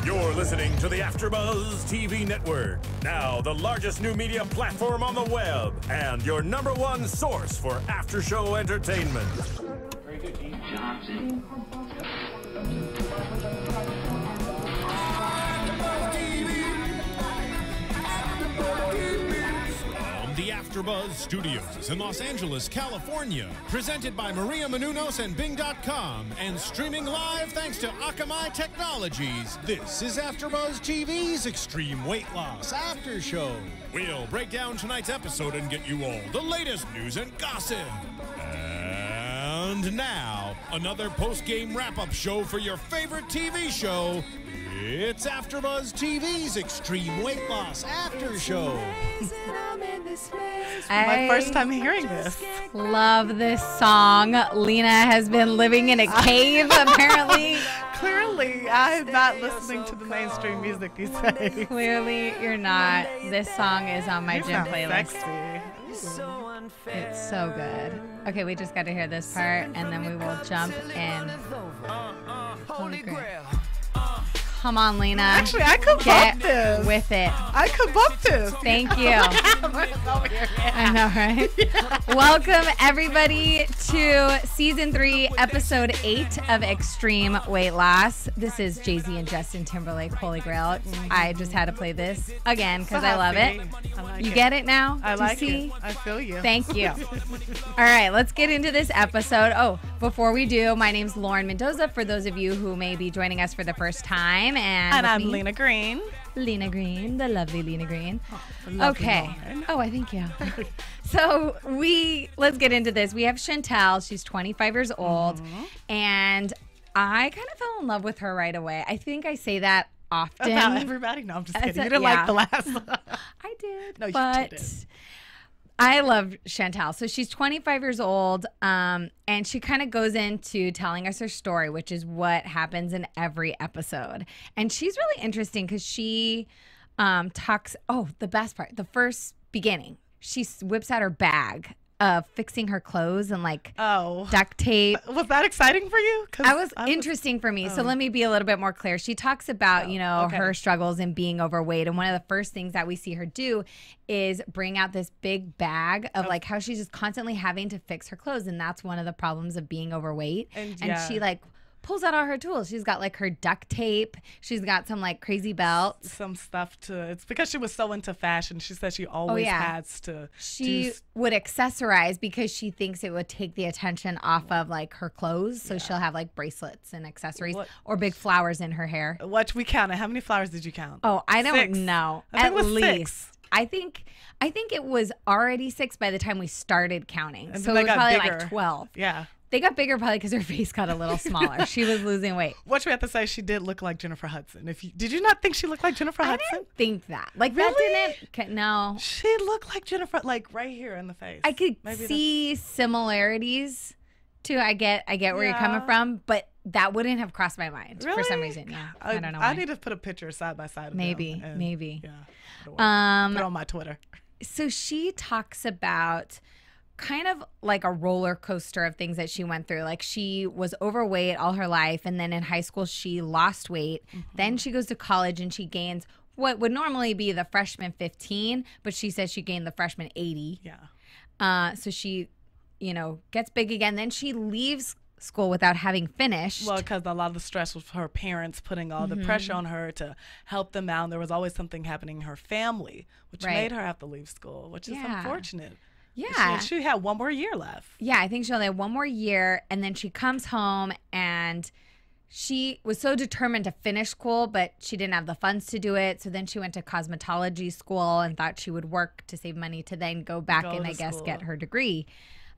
You're listening to the AfterBuzz TV network, now the largest new media platform on the web, and your #1 source for after-show entertainment. Very good, Dean Johnson. The AfterBuzz Studios in Los Angeles, California. Presented by Maria Menounos and Bing.com and streaming live thanks to Akamai Technologies. This is AfterBuzz TV's Extreme Weight Loss After Show. We'll break down tonight's episode and get you all the latest news and gossip. And now, another post-game wrap-up show for your favorite TV show. It's AfterBuzz TV's Extreme Weight Loss After Show. My first time hearing this. Love this song. Lina has been living in a cave, apparently. Clearly, I'm not listening to the mainstream music these days. Clearly, you're not. This song is on my gym playlist. Sexy. It's so good. Okay, we just got to hear this part, and then we will jump in. Holy grail. Come on, Lina. Actually, I could Get bump this. with it. I could bump this. Thank you. I know, right? Yeah. Welcome, everybody, to Season 3, Episode 8 of Extreme Weight Loss. This is Jay-Z and Justin Timberlake, Holy Grail. I just had to play this again because I love it. You get it now? I like see? it. I feel you. Thank you. All right, let's get into this episode. Oh, before we do, my name's Lauren Mendoza, for those of you who may be joining us for the first time. And I'm Lina Green. Lina Green, the lovely Lina Green. Okay. Oh, I thank you. So let's get into this. We have Chantell. She's 25 years old. And I kind of fell in love with her right away. I think I say that often. About everybody? No, I'm just kidding. You didn't like the last one. I did. No, you didn't. I love Chantell. So she's 25 years old, and she kind of goes into telling us her story, which is what happens in every episode. And she's really interesting because she talks, the best part, the first beginning, she whips out her bag of fixing her clothes and duct tape. Was that exciting for you? That was interesting for me. So let me be a little bit more clear. She talks about, her struggles in being overweight. And one of the first things that we see her do is bring out this big bag of how she's just constantly having to fix her clothes. And that's one of the problems of being overweight. And she pulls out all her tools. She's got her duct tape. She's got some crazy belts. Some stuff it's because she was so into fashion. She said she always has to. She would accessorize because she thinks it would take the attention off of her clothes. So she'll have bracelets and accessories or big flowers in her hair. What we counted? How many flowers did you count? Oh, I don't know. I think it was 6. I think it was already 6 by the time we started counting. And so it was probably bigger. 12. Yeah. They got bigger probably because her face got a little smaller. She was losing weight. What we have to say, she did look like Jennifer Hudson. Did you not think she looked like Jennifer Hudson? I didn't think that. That didn't. No. She looked like Jennifer, right here in the face. I could see similarities too. I get where you're coming from, but that wouldn't have crossed my mind for some reason. Yeah, I don't know. I need to put a picture side by side of maybe. them. Maybe. Yeah. Put it on my Twitter. So she talks about kind of a roller coaster of things that she went through. She was overweight all her life, and then in high school she lost weight. Then she goes to college and she gains what would normally be the freshman 15, but she says she gained the freshman 80. Yeah. So she, gets big again. Then she leaves school without having finished. Well, because a lot of the stress was her parents putting all the pressure on her to help them out. And there was always something happening in her family, which made her have to leave school, which is unfortunate. Yeah. She had one more year left. Yeah, I think she only had one more year. And then she comes home and she was so determined to finish school, but she didn't have the funds to do it. So then she went to cosmetology school and thought she would work to save money to then go back and I guess get her degree.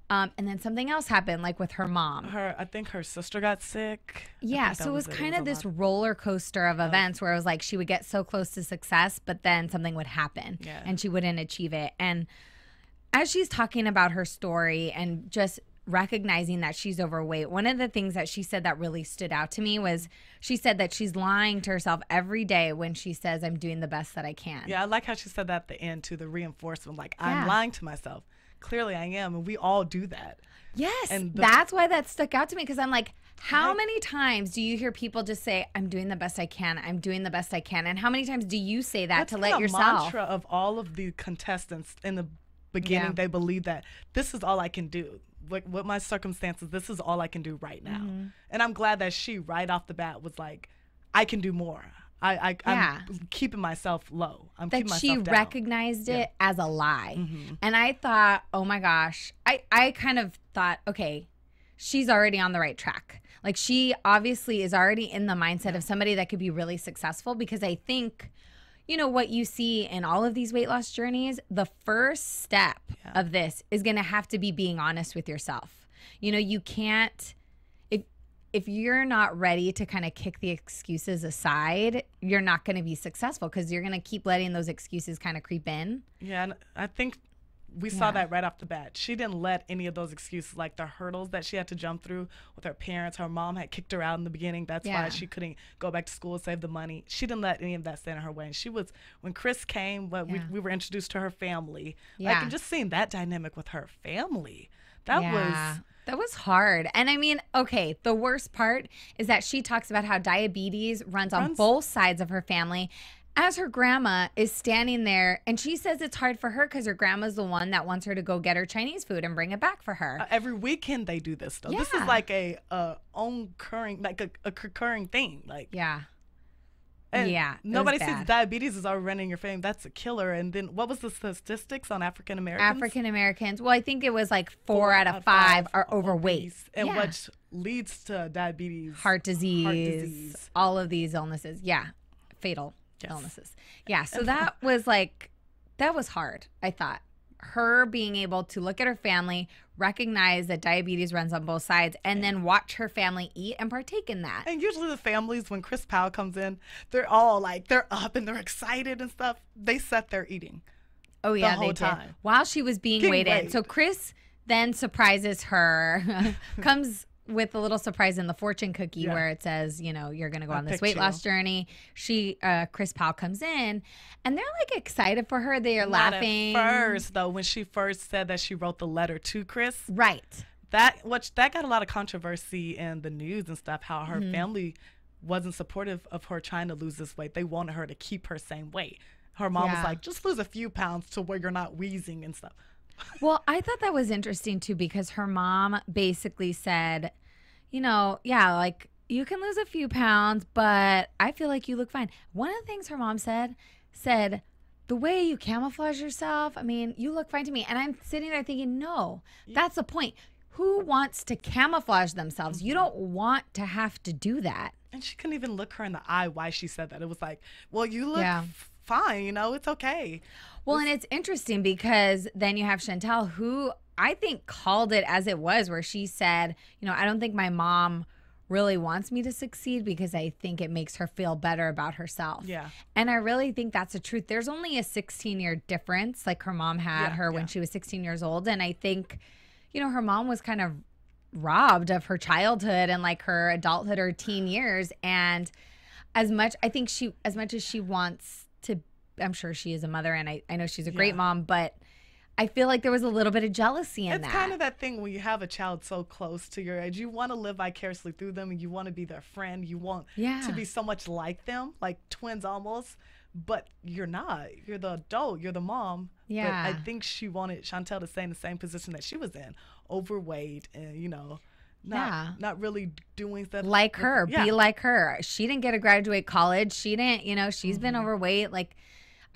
And then something else happened, with her mom. I think her sister got sick. Yeah, so it was kind of this roller coaster of events where it was she would get so close to success, but then something would happen and she wouldn't achieve it. And as she's talking about her story and just recognizing that she's overweight, one of the things that she said that really stood out to me was she said that she's lying to herself every day when she says, I'm doing the best that I can. Yeah, I like how she said that at the end, too, the reinforcement, I'm lying to myself. Clearly I am, and we all do that. Yes, and that's why that stuck out to me, because I'm How many times do you hear people just say, I'm doing the best I can, I'm doing the best I can? And how many times do you say that to let yourself? That's the mantra of all of the contestants in the beginning. They believe that this is all I can do. With my circumstances, this is all I can do right now. And I'm glad that she, right off the bat, was like, I can do more. I'm keeping myself low. I'm keeping myself down. That she recognized it as a lie. And I thought, oh my gosh. I kind of thought, okay, she's already on the right track. Like, she obviously is already in the mindset of somebody that could be really successful, because I think, you know, what you see in all of these weight loss journeys, the first step of this is going to have to be being honest with yourself. You know, you can't, if you're not ready to kind of kick the excuses aside, you're not going to be successful, because you're going to keep letting those excuses kind of creep in. Yeah, and I think we saw that right off the bat. She didn't let any of those excuses, like the hurdles that she had to jump through with her parents. Her mom had kicked her out in the beginning. That's why she couldn't go back to school and save the money. She didn't let any of that stand in her way. And she was, when Chris came, we were introduced to her family. Like, and just seeing that dynamic with her family, that was hard. And I mean, okay, the worst part is that she talks about how diabetes runs on both sides of her family, as her grandma is standing there, and she says it's hard for her because her grandma's the one that wants her to go get her Chinese food and bring it back for her. Every weekend they do this, though. This is like a recurring thing. Like, nobody says diabetes is already running your family. That's a killer. And then what was the statistics on African Americans? African Americans. Well, I think it was like 4 out of 5 are overweight. And what leads to diabetes? Heart disease. All of these illnesses. Yeah. Fatal illnesses. Yeah. So that was hard, I thought. Her being able to look at her family, recognize that diabetes runs on both sides, and then watch her family eat and partake in that. And usually the families, when Chris Powell comes in, they're all like, they're up and they're excited and stuff. They sat there eating. Oh, yeah, the whole time. While she was being weighed. So Chris then surprises her, comes with a little surprise in the fortune cookie where it says, you know, you're going to go on this weight loss journey. Chris Powell comes in, and they're like excited for her. They are laughing. At first, though, when she first said that she wrote the letter to Chris. Right. That got a lot of controversy in the news and stuff, how her family wasn't supportive of her trying to lose this weight. They wanted her to keep her same weight. Her mom was like, just lose a few pounds to where you're not wheezing and stuff. Well, I thought that was interesting, too, because her mom basically said, you know, like, you can lose a few pounds, but I feel like you look fine. One of the things her mom said, the way you camouflage yourself, I mean, you look fine to me. And I'm sitting there thinking, no, that's the point. Who wants to camouflage themselves? You don't want to have to do that. And she couldn't even look her in the eye why she said that. It was like, well, you look fine, you know, it's okay. Well, and it's interesting because then you have Chantell, who I think called it as it was, where she said, you know, I don't think my mom really wants me to succeed because I think it makes her feel better about herself. Yeah. And I really think that's the truth. There's only a 16-year difference. Like, her mom had her when she was 16 years old. And I think, you know, her mom was kind of robbed of her childhood and like her adulthood or teen years. And as much as she wants to, I'm sure she is a mother, and I know she's a great mom, but I feel like there was a little bit of jealousy in that. It's kind of that thing when you have a child so close to your age, you want to live vicariously through them, and you want to be their friend. You want to be so much like them, like twins almost, but you're not. You're the adult. You're the mom. Yeah. But I think she wanted Chantell to stay in the same position that she was in, overweight and, you know, not really doing stuff. Like her. Be like her. She didn't get to graduate college. She didn't, you know, she's been overweight. Like,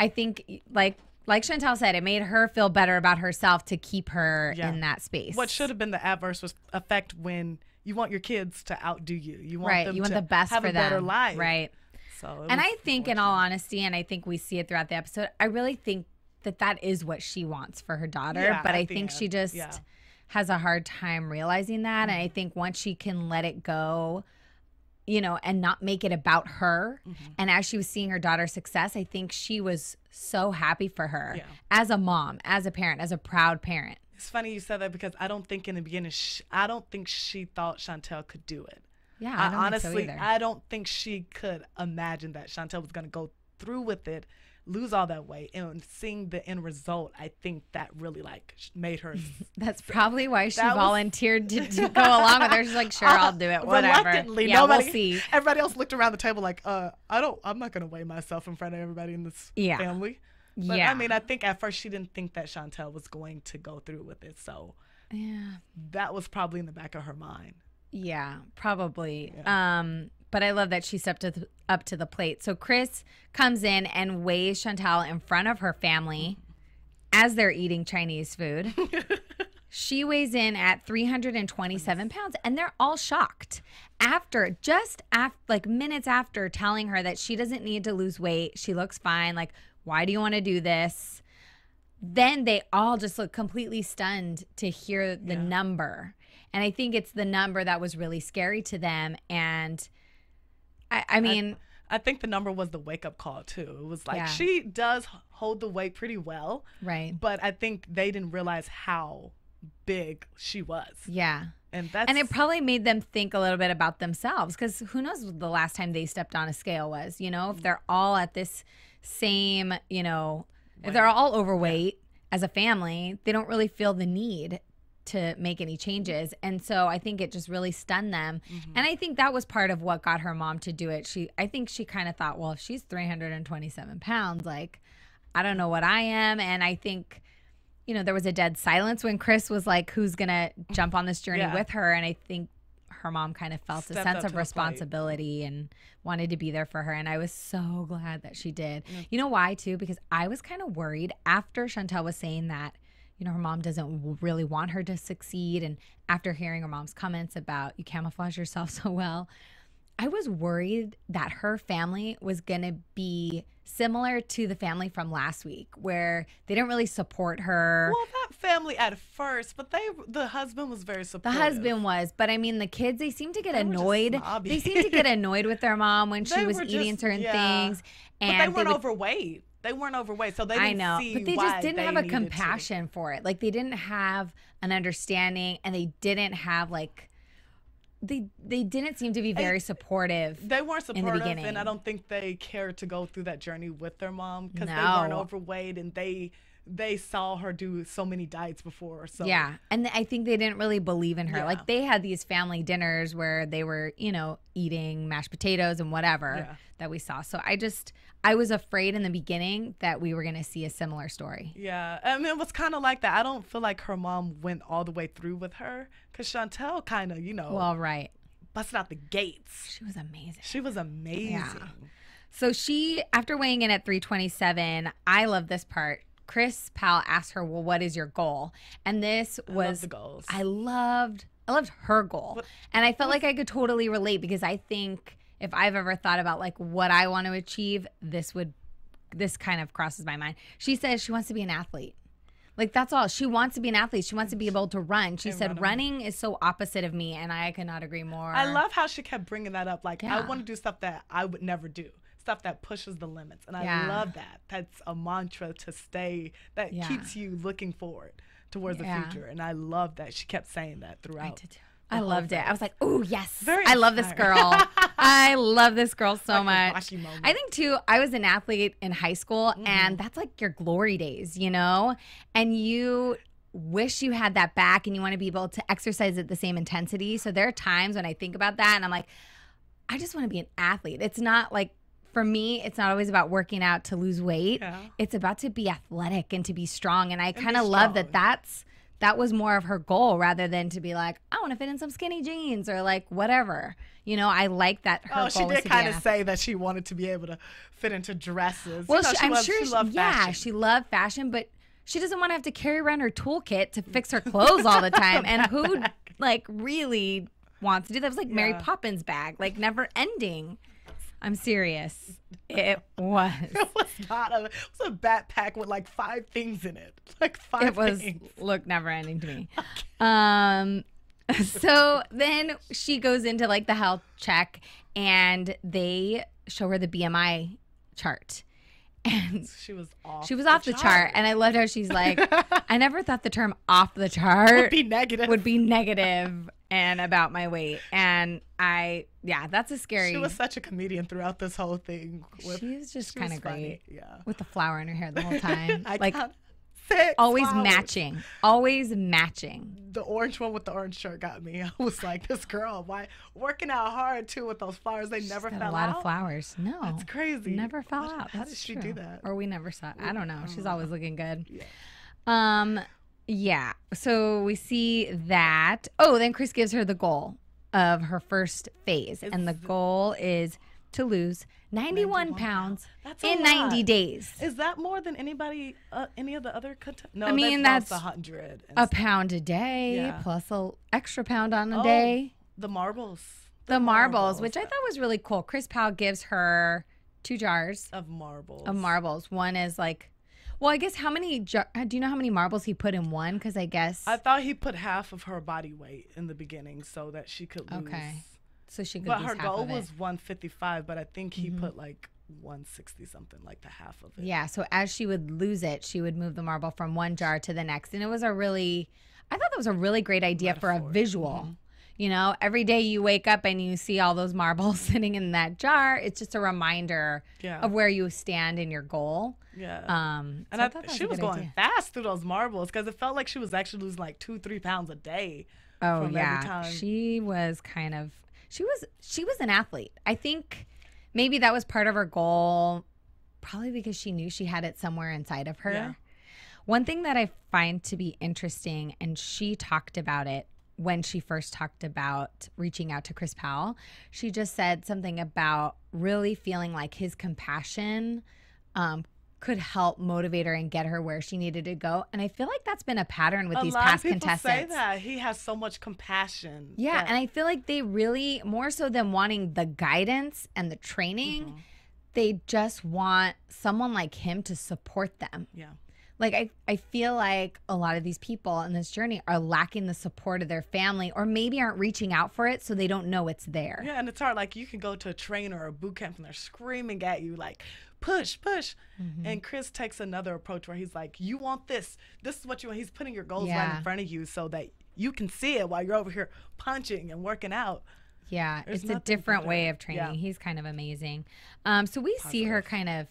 I think, like Chantell said, it made her feel better about herself to keep her in that space. What should have been the adverse effect when you want your kids to outdo you. You want them to the best have for a better them. life. Right. So, and I think, in all honesty, and I think we see it throughout the episode, I really think that is what she wants for her daughter. Yeah, but I think she just has a hard time realizing that. And I think once she can let it go, you know, and not make it about her. And as she was seeing her daughter's success, I think she was so happy for her as a mom, as a parent, as a proud parent. It's funny you said that because I don't think in the beginning, I don't think she thought Chantell could do it. Yeah, I don't honestly, think so either. I don't think she could imagine that Chantell was going to go through with it, lose all that weight, and seeing the end result, I think that really like made her. That's probably why she volunteered to go along with her. She's like, sure, I'll do it, whatever. Yeah, we'll see. Everybody else looked around the table like, I'm not gonna weigh myself in front of everybody in this family. But I mean, I think at first she didn't think that Chantell was going to go through with it, so that was probably in the back of her mind. Yeah, probably. Yeah. But I love that she stepped up to the plate. So Chris comes in and weighs Chantell in front of her family as they're eating Chinese food. She weighs in at 327 pounds, and they're all shocked. Just minutes after telling her that she doesn't need to lose weight, she looks fine. Like, why do you want to do this? Then they all just look completely stunned to hear the number. And I think it's the number that was really scary to them. And I mean, I think the number was the wake up call too. It was like, she does hold the weight pretty well. Right. But I think they didn't realize how big she was. Yeah. And it probably made them think a little bit about themselves, because who knows the last time they stepped on a scale was, if they're all at this same, if they're all overweight as a family, they don't really feel the need to make any changes. And so I think it just really stunned them. And I think that was part of what got her mom to do it. I think she kind of thought, well, if she's 327 pounds, like, I don't know what I am. And I think, there was a dead silence when Chris was like, who's going to jump on this journey with her? And I think her mom kind of felt a sense of responsibility and wanted to be there for her. And I was so glad that she did. You know why, too? Because I was kind of worried after Chantell was saying that, her mom doesn't really want her to succeed. And after hearing her mom's comments about you camouflage yourself so well, I was worried that her family was going to be similar to the family from last week, where they didn't really support her. Well, that family at first, but the husband was very supportive. The husband was, but I mean, the kids, they seemed to get annoyed. They seemed to get annoyed with their mom when she was eating certain things. And but they weren't overweight. They weren't overweight, so they didn't see but they just didn't have a compassion for it. Like, they didn't have an understanding, and they didn't have they didn't seem to be very supportive. They weren't supportive, in the beginning. And I don't think they cared to go through that journey with their mom, because they weren't overweight, and they saw her do so many diets before. So yeah, and I think they didn't really believe in her. Like, they had these family dinners where they were, eating mashed potatoes and whatever that we saw. So I was afraid in the beginning that we were going to see a similar story. Yeah. I mean, it was kind of like that. I don't feel like her mom went all the way through with her, because Chantell kind of, Well, right. busted out the gates. She was amazing. She was amazing. Yeah. So after weighing in at 327, I love this part. Chris Powell asked her, well, what is your goal? And this was, I love the goals. I loved her goal. And I felt like I could totally relate, because I think if I've ever thought about what I want to achieve, this kind of crosses my mind. She says she wants to be an athlete. That's all. She wants to be an athlete. She wants to be able to run. She said running is so opposite of me, and I could not agree more. I love how she kept bringing that up. I want to do stuff that I would never do. Stuff that pushes the limits. And I love that. That's a mantra to stay, that keeps you looking forward towards the future. And I love that she kept saying that throughout. I did too. I loved it. I was like, oh, yes. Very I love this girl. I love this girl so much. Moment. I think, too, I was an athlete in high school, and that's your glory days, And you wish you had that back, and you want to be able to exercise at the same intensity. So there are times when I think about that, and I'm like, I just want to be an athlete. It's not for me, it's not always about working out to lose weight. Yeah. It's about to be athletic and to be strong. And I kind of love that was more of her goal, rather than to be like, I want to fit in some skinny jeans or whatever. I like that her goal she was did to kind of say that she wanted to be able to fit into dresses. Well, I'm sure she loved fashion. She loved fashion, but she doesn't want to have to carry around her toolkit to fix her clothes all the time. And who really wants to do that? It was Mary Poppins bag, never ending. I'm serious. It was. It was not it was a backpack with 5 things in it. 5 things. Look never ending to me. Okay. So then she goes into the health check, and they show her the BMI chart. And she was off. She was off the chart. And I loved how she's like, I never thought the term off the chart would be negative. and about my weight. And that's a scary. She was such a comedian throughout this whole thing. She's just kind of great. Yeah. With the flower in her hair the whole time. Always matching. Always matching. The orange one with the orange shirt got me. I was like, this girl, why working out hard too with those flowers? They never fell out. A lot of flowers. No. That's crazy. Never fell out. How did she do that? Or we never saw it. I don't know. She's always looking good. Yeah. Yeah. So we see that. Oh, then Chris gives her the goal of her first phase. And the goal is to lose 91 pounds in 90 days. Is that more than anybody, any of the other contestants? No, I mean, that's 100. A pound a day plus an extra pound on a day. The marbles. The marbles, which I thought was really cool. Chris Powell gives her 2 jars of marbles. One is like, well, I guess how many, do you know how many marbles he put in one? Because I guess. I thought he put half of her body weight in the beginning so that she could lose. Okay. So she could But lose her half goal of it. was 155, but I think he put like 160 something, like the half of it. Yeah, so as she would lose it, she would move the marble from one jar to the next. And it was I thought that was a really great idea for a visual. You know, every day you wake up and you see all those marbles sitting in that jar. It's just a reminder of where you stand in your goal. Yeah. And she was going fast through those marbles because it felt like she was actually losing like 2-3 pounds a day. Oh, from yeah. Every time. She was kind of, she was an athlete. I think maybe that was part of her goal, probably because she knew she had it somewhere inside of her. Yeah. One thing that I find to be interesting, and she talked about it when she first talked about reaching out to Chris Powell, she just said something about really feeling like his compassion could help motivate her and get her where she needed to go. And I feel like that's been a pattern with these past contestants. A lot of people say that. He has so much compassion. Yeah, and I feel like they really, more so than wanting the guidance and the training, they just want someone like him to support them. Yeah. Like, I feel like a lot of these people on this journey are lacking the support of their family, or maybe aren't reaching out for it, so they don't know it's there. Yeah, and it's hard. Like, you can go to a trainer or a boot camp and they're screaming at you like, push, push. And Chris takes another approach where he's like, you want this. This is what you want. He's putting your goals right in front of you so that you can see it while you're over here punching and working out. Yeah, it's a different way of training. He's kind of amazing. So we see her kind of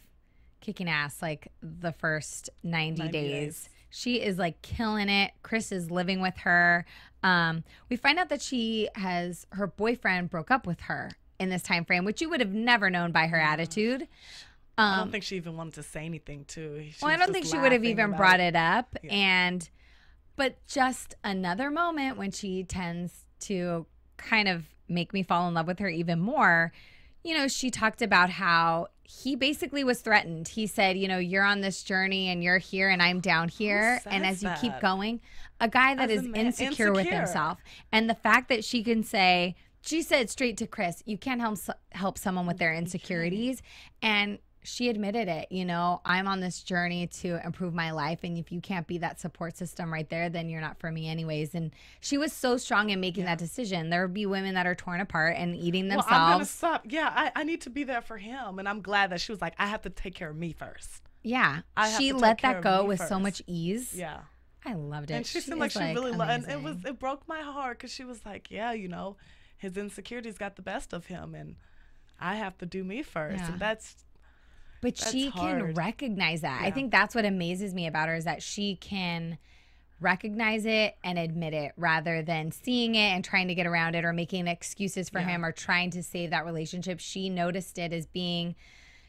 kicking ass like the first 90 days. She is like killing it. Chris is living with her. We find out that her boyfriend broke up with her in this time frame, which you would have never known by her attitude. I don't think she even wanted to say anything too. I don't think she would have even brought it up. But just another moment when she tends to kind of make me fall in love with her even more. You know, she talked about how he basically was threatened. He said, you know, you're on this journey and you're here and I'm down here. And as you keep going, a guy that is insecure with himself. And the fact that she can say, she said straight to Chris, you can't help someone with their insecurities. And she admitted it, you know, I'm on this journey to improve my life. And if you can't be that support system right there, then you're not for me anyways. And she was so strong in making that decision. There would be women that are torn apart and eating themselves. I'm going to stop. Yeah, I need to be there for him. And I'm glad that she was like, I have to take care of me first. Yeah. She let that go with so much ease. Yeah. I loved it. And she seemed like she really loved it. And it broke my heart because she was like, yeah, you know, his insecurities got the best of him. And I have to do me first. Yeah. And that's she hard. can recognize that. Yeah. I think that's what amazes me about her is that she can recognize it and admit it rather than seeing it and trying to get around it or making excuses for him or trying to save that relationship. She noticed it as being,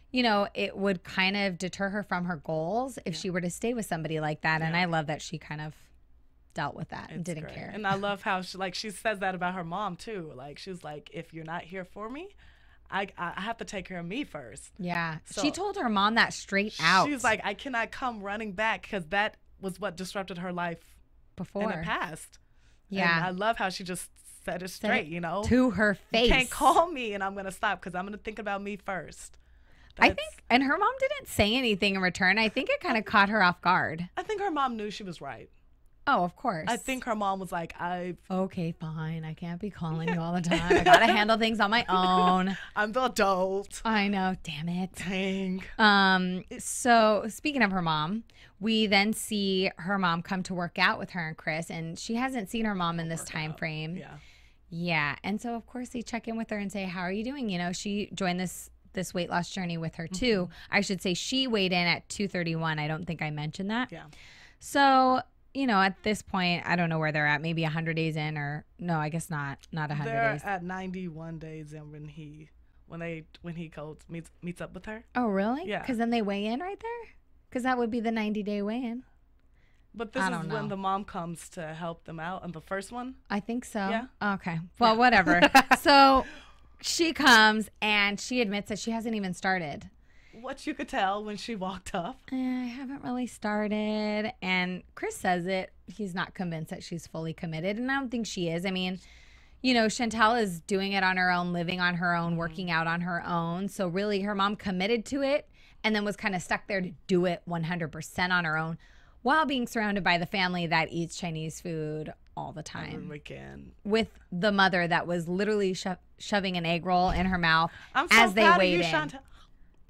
you know, it would kind of deter her from her goals if she were to stay with somebody like that. And I love that she kind of dealt with that and didn't care. And I love how she says that about her mom too. Like, she was like, if you're not here for me, I have to take care of me first. Yeah. So she told her mom that straight out. She's like, I cannot come running back because that was what disrupted her life before in the past. Yeah. And I love how she just said it straight, you know. To her face. You can't call me and I'm going to stop because I'm going to think about me first. I think, and her mom didn't say anything in return. I think it kind of caught her off guard. I think her mom knew she was right. Oh, of course. I think her mom was like, okay, fine. I can't be calling you all the time. I got to handle things on my own. I'm the adult. I know. Damn it. Dang. So speaking of her mom, we then see her mom come to work out with her and Chris, and she hasn't seen her mom in this time frame. Yeah. Yeah. And so, of course, they check in with her and say, how are you doing? You know, she joined this weight loss journey with her, too. I should say she weighed in at 231. I don't think I mentioned that. Yeah. So, you know, at this point, I don't know where they're at. Maybe 100 days in, or no, I guess not 100 days. They're at 91 days in when he meets up with her. Oh, really? Yeah. Because then they weigh in right there? Because that would be the 90-day weigh-in. But this is when the mom comes to help them out on the first one. I think so. Yeah. Okay. Well, whatever. So she comes and she admits that she hasn't even started. What you could tell when she walked up. I haven't really started. And Chris says it. He's not convinced that she's fully committed. And I don't think she is. I mean, you know, Chantell is doing it on her own, living on her own, working out on her own. So really her mom committed to it and then was kind of stuck there to do it 100% on her own while being surrounded by the family that eats Chinese food all the time. Every weekend. With the mother that was literally shoving an egg roll in her mouth I'm so as they proud weighed of you, in. Chantell.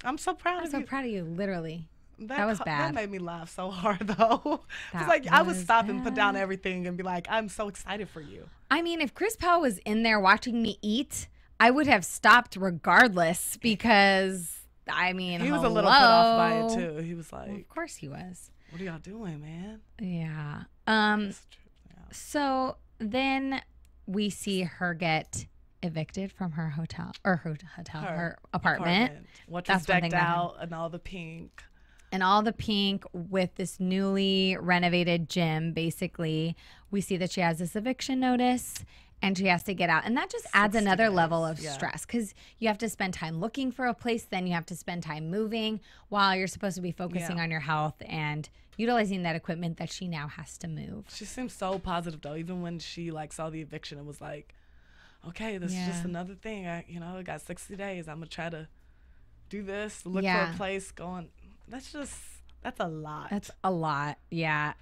I'm so proud I'm of so you. proud of you, literally. That was bad. That made me laugh so hard, though. It's like I would stop and put down everything and be like, I'm so excited for you. I mean, if Chris Powell was in there watching me eat, I would have stopped regardless because, I mean, he was a little put off by it, too. He was like, well, of course he was. What are y'all doing, man? Yeah. So then we see her get evicted from her her apartment. Which was decked out and all the pink. And all the pink with this newly renovated gym, basically. We see that she has this eviction notice and she has to get out. And that just adds another level of stress because you have to spend time looking for a place. Then you have to spend time moving while you're supposed to be focusing on your health and utilizing that equipment that she now has to move. She seems so positive, though. Even when she saw the eviction, it was like, okay, this is just another thing. I got 60 days. I'm going to try to do this, look for a place going. That's a lot. That's a lot, yeah.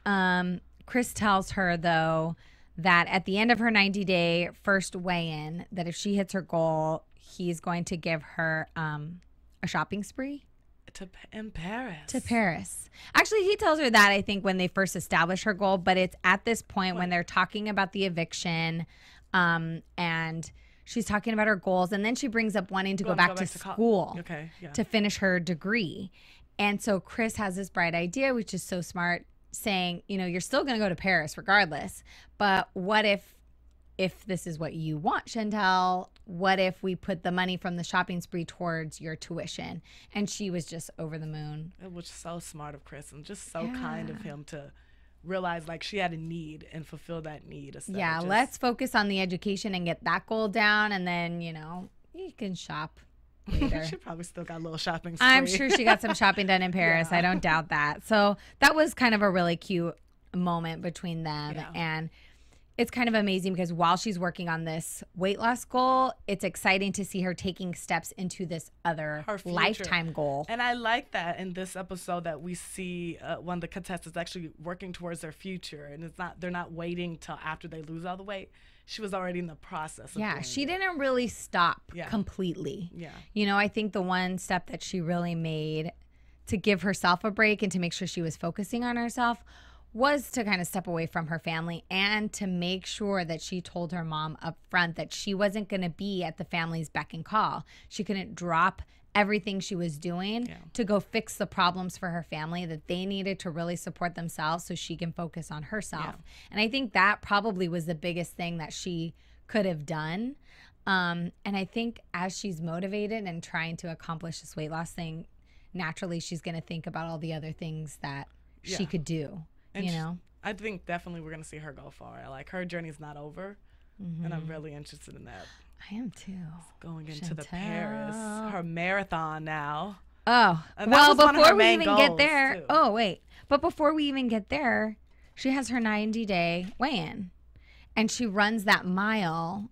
Chris tells her, though, that at the end of her 90-day first weigh-in, that if she hits her goal, he's going to give her a shopping spree. In Paris. To Paris. Actually, he tells her that, I think, when they first establish her goal, but it's at this point when they're talking about the eviction and she's talking about her goals, and then she brings up wanting to go back to school to finish her degree. And so Chris has this bright idea, which is so smart, saying, you know, you're still going to go to Paris regardless, but what if this is what you want, Chantell, what if we put the money from the shopping spree towards your tuition? And she was just over the moon. It was so smart of Chris and just so kind of him to realize like she had a need and fulfill that need. Yeah, let's focus on the education and get that goal down, and then, you know, you can shop later. She probably still got a little shopping spree. I'm sure she got some shopping done in Paris. I don't doubt that. So that was kind of a really cute moment between them. And it's kind of amazing because while she's working on this weight loss goal, it's exciting to see her taking steps into this other lifetime goal. And I like that in this episode that we see one of the contestants actually working towards their future, and they're not waiting till after they lose all the weight. She was already in the process of she didn't really stop completely. You know, I think the one step that she really made to give herself a break and to make sure she was focusing on herself was to kind of step away from her family and to make sure that she told her mom up front that she wasn't going to be at the family's beck and call. She couldn't drop everything she was doing to go fix the problems for her family, that they needed to really support themselves so she can focus on herself. And I think that probably was the biggest thing that she could have done. And I think as she's motivated and trying to accomplish this weight loss thing, naturally she's going to think about all the other things that she could do. And you know, I think definitely we're going to see her go far. Like, her journey's not over, and I'm really interested in that. I am too. Going into the Paris, her marathon now. Oh, well, before we even get there, but before we even get there, she has her 90-day weigh-in, and she runs that mile.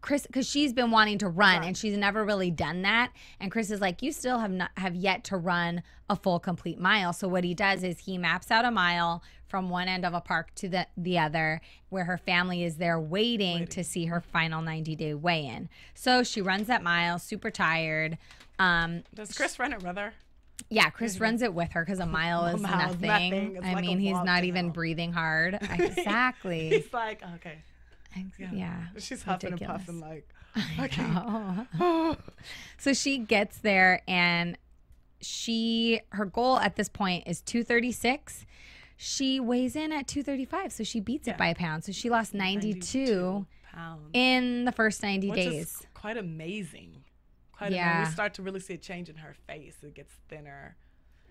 Chris, because she's been wanting to run and she's never really done that, and Chris is like, you still have yet to run a full complete mile. So what he does is he maps out a mile from one end of a park to the other, where her family is there waiting to see her final 90-day weigh-in. So she runs that mile, super tired. Does Chris run it with her? Yeah, Chris runs it with her because a mile is nothing. I mean, he's not even breathing hard. Exactly. He's like, okay. Yeah. She's huffing and puffing like, So she gets there, and her goal at this point is 236. She weighs in at 235, so she beats it by a pound. So she lost 92 pounds in the first 90 which days. Is quite amazing. We start to really see a change in her face. It gets thinner.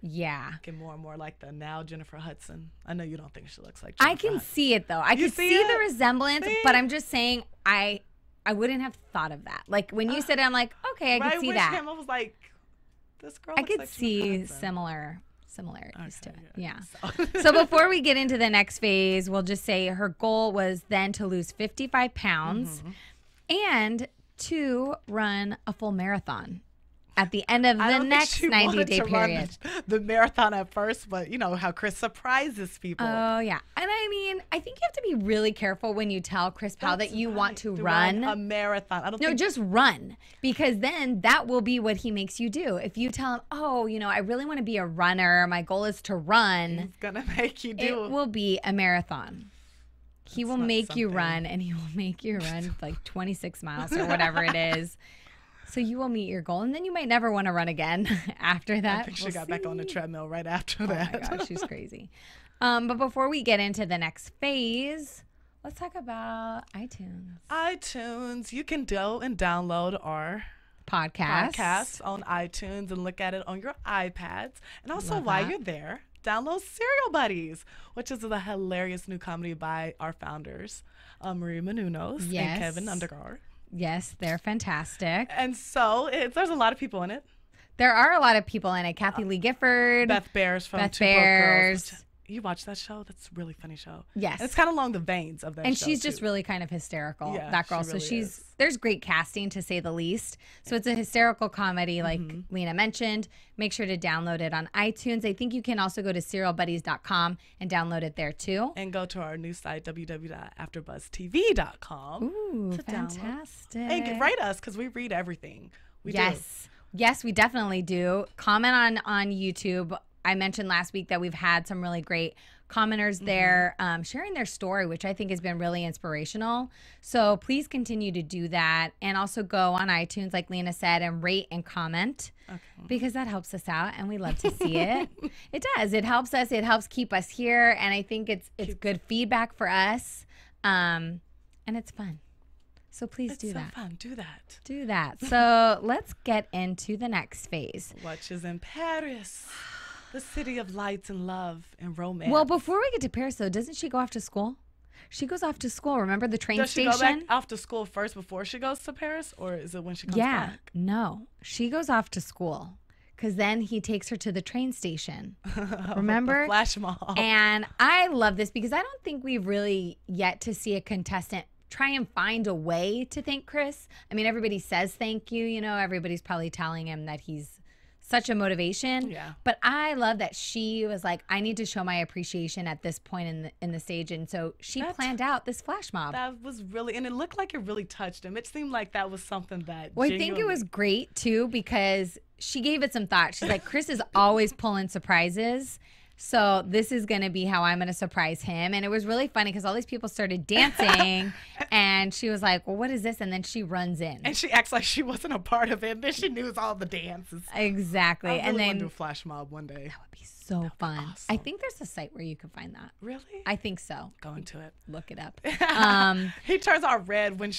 Yeah. Get more and more like the now Jennifer Hudson. I know you don't think she looks like Jennifer I can Hudson. see it, though. I can see the resemblance, but I'm just saying I wouldn't have thought of that. Like, when you said it, I'm like, okay, I could see that. I was like, this girl I looks could like see similarities to it. Yeah. So before we get into the next phase, we'll just say her goal was then to lose 55 pounds and to run a full marathon at the end of the next 90-day period. The marathon at first, but you know how Chris surprises people. Oh, yeah. And I mean, I think you have to be really careful when you tell Chris Powell that you want to run a marathon. Just run, because then that will be what he makes you do. If you tell him, oh, you know, I really want to be a runner, my goal is to run. He's going to make you do. It will be a marathon. He will make you run, and he will make you run like 26 miles or whatever it is. So you will meet your goal, and then you might never want to run again after that. I think she got back on the treadmill right after that. Oh my gosh, she's crazy. But before we get into the next phase, let's talk about iTunes. iTunes, you can go and download our podcasts on iTunes and look at it on your iPads. And also, while you're there, download Serial Buddies, which is a hilarious new comedy by our founders, Maria Menounos and Kevin Undergard. Yes, they're fantastic. And so there's a lot of people in it. There are a lot of people in it. Kathy Lee Gifford. Beth Bears from Two Broke Girls. You watch that show? That's a really funny show. Yes. And it's kind of along the veins of that show. And she's just really kind of hysterical, that girl. Really so is. There's great casting, to say the least. So it's a hysterical comedy, like Lina mentioned. Make sure to download it on iTunes. I think you can also go to serialbuddies.com and download it there too. And go to our new site, www.afterbuzztv.com. Ooh, fantastic. And write us, because we read everything. We do. Yes, we definitely do. Comment on YouTube. I mentioned last week that we've had some really great commenters there sharing their story, which I think has been really inspirational. So please continue to do that. And also go on iTunes, like Lina said, and rate and comment, because that helps us out and we love to see it. It does. It helps us. It helps keep us here. And I think it's good feedback for us. And it's fun. So please do that. It's so fun. Do that. Do that. So let's get into the next phase. Which is in Paris. The city of lights and love and romance. Well, before we get to Paris, though, doesn't she go off to school? She goes off to school. Remember the train station? Does she go back off to school first before she goes to Paris? Or is it when she comes back? No. She goes off to school, because then he takes her to the train station. Remember? The flash mob. And I love this, because I don't think we've really yet to see a contestant try and find a way to thank Chris. I mean, everybody says thank you. You know, everybody's probably telling him that he's such a motivation. Yeah. But I love that she was like, I need to show my appreciation at this point in the stage. And so she planned out this flash mob. That was really, and it looked like it really touched him. It seemed like that was something that Well, I think it was great, too, because she gave it some thought. She's like, Chris is always pulling surprises. So this is going to be how I'm going to surprise him. And it was really funny, because all these people started dancing and she was like, well, what is this? And then she runs in. And she acts like she wasn't a part of it. And then she knew all the dances. Exactly. I really and then want to do a flash mob one day. That would be so fun. Awesome. I think there's a site where you can find that. Really? I think so. Go into it. Look it up. He turns out red when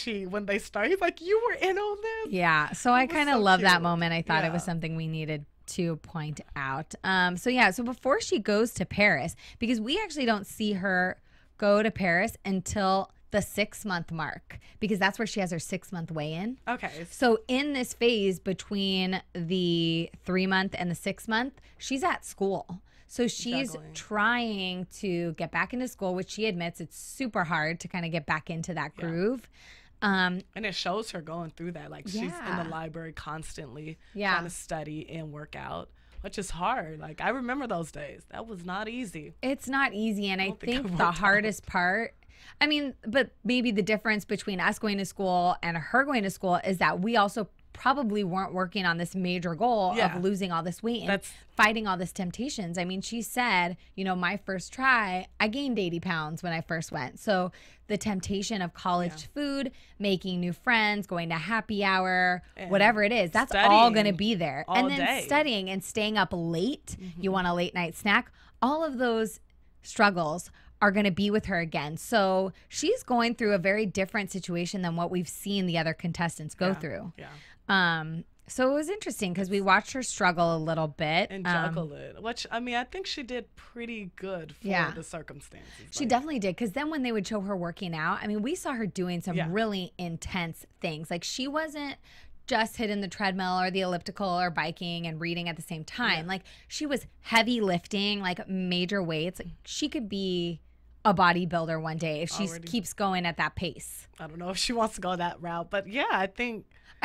they start. He's like, you were in on this? Yeah. So I kind of love that moment. I thought it was something we needed to point out. So before she goes to Paris, because we actually don't see her go to Paris until the 6-month mark, because that's where she has her 6-month weigh-in. Okay. So in this phase between the 3-month and the 6-month, she's at school. So she's trying to get back into school, which she admits it's super hard to kind of get back into that groove. And it shows her going through that. Like, she's in the library constantly trying to study and work out, which is hard. Like, I remember those days. That was not easy. It's not easy. And I think the hardest part, I mean, but maybe the difference between us going to school and her going to school is that we also probably weren't working on this major goal of losing all this weight and fighting all this temptations. I mean, she said, you know, my first try, I gained 80 pounds when I first went. So the temptation of college food, making new friends, going to happy hour, and whatever it is, that's all going to be there. And then studying and staying up late, you want a late night snack, all of those struggles are going to be with her again. So she's going through a very different situation than what we've seen the other contestants go through. So it was interesting because we watched her struggle a little bit. And juggle it. Which, I mean, I think she did pretty good for the circumstances. She definitely did. Because then when they would show her working out, I mean, we saw her doing some really intense things. Like, she wasn't just hitting the treadmill or the elliptical or biking and reading at the same time. Like, she was heavy lifting, like major weights. Like, she could be a bodybuilder one day if she keeps going at that pace. I don't know if she wants to go that route, but yeah, I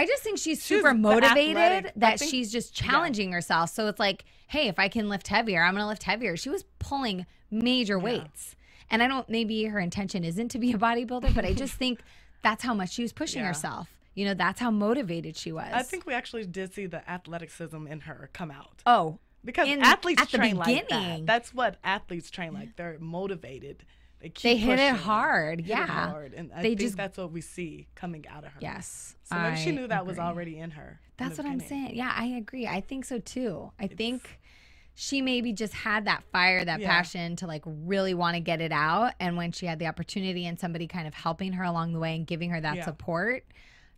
just think she's super motivated that she's just challenging herself. So it's like, hey, if I can lift heavier, I'm going to lift heavier. She was pulling major weights. And maybe her intention isn't to be a bodybuilder, but I just think that's how much she was pushing herself. You know, that's how motivated she was. I think we actually did see the athleticism in her come out. Oh, because athletes train like that. That's what athletes train like. They're motivated. They hit it hard. And I think that's what we see coming out of her. Yes. So maybe she knew that was already in her. That's what I'm saying. Yeah, I agree. I think so too. I think she maybe just had that fire, that passion to like really want to get it out. And when she had the opportunity and somebody kind of helping her along the way and giving her that support,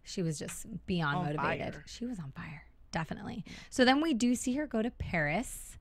she was just beyond motivated. Fire. She was on fire. Definitely. So then we do see her go to Paris.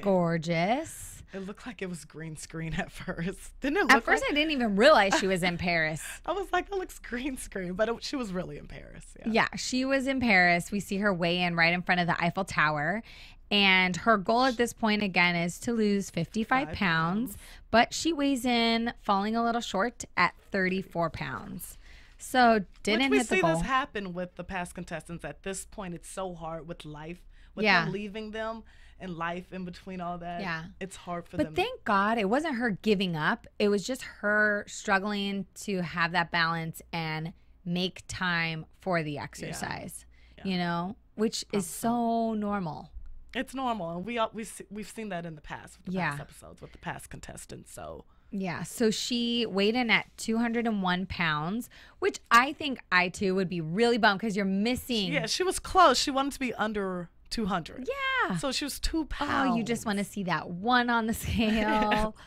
Gorgeous. It looked like it was green screen at first. Didn't it look At first, I didn't even realize she was in Paris. I was like, that looks green screen. But she was really in Paris. Yeah, she was in Paris. We see her weigh in right in front of the Eiffel Tower. And her goal at this point, again, is to lose 55 pounds. But she weighs in, falling a little short at 34 pounds. So didn't hit the goal. We see this happen with the past contestants. At this point, it's so hard with life, with them leaving them and life in between all that. Yeah, it's hard for them. But thank God it wasn't her giving up. It was just her struggling to have that balance and make time for the exercise. You know, which is so normal. It's normal, and we've seen that in the past with the past episodes with the past contestants. So. Yeah, so she weighed in at 201 pounds, which I think I, too, would be really bummed because you're missing. Yeah, she was close. She wanted to be under 200. Yeah. So she was 2 pounds. Oh, you just want to see that one on the scale.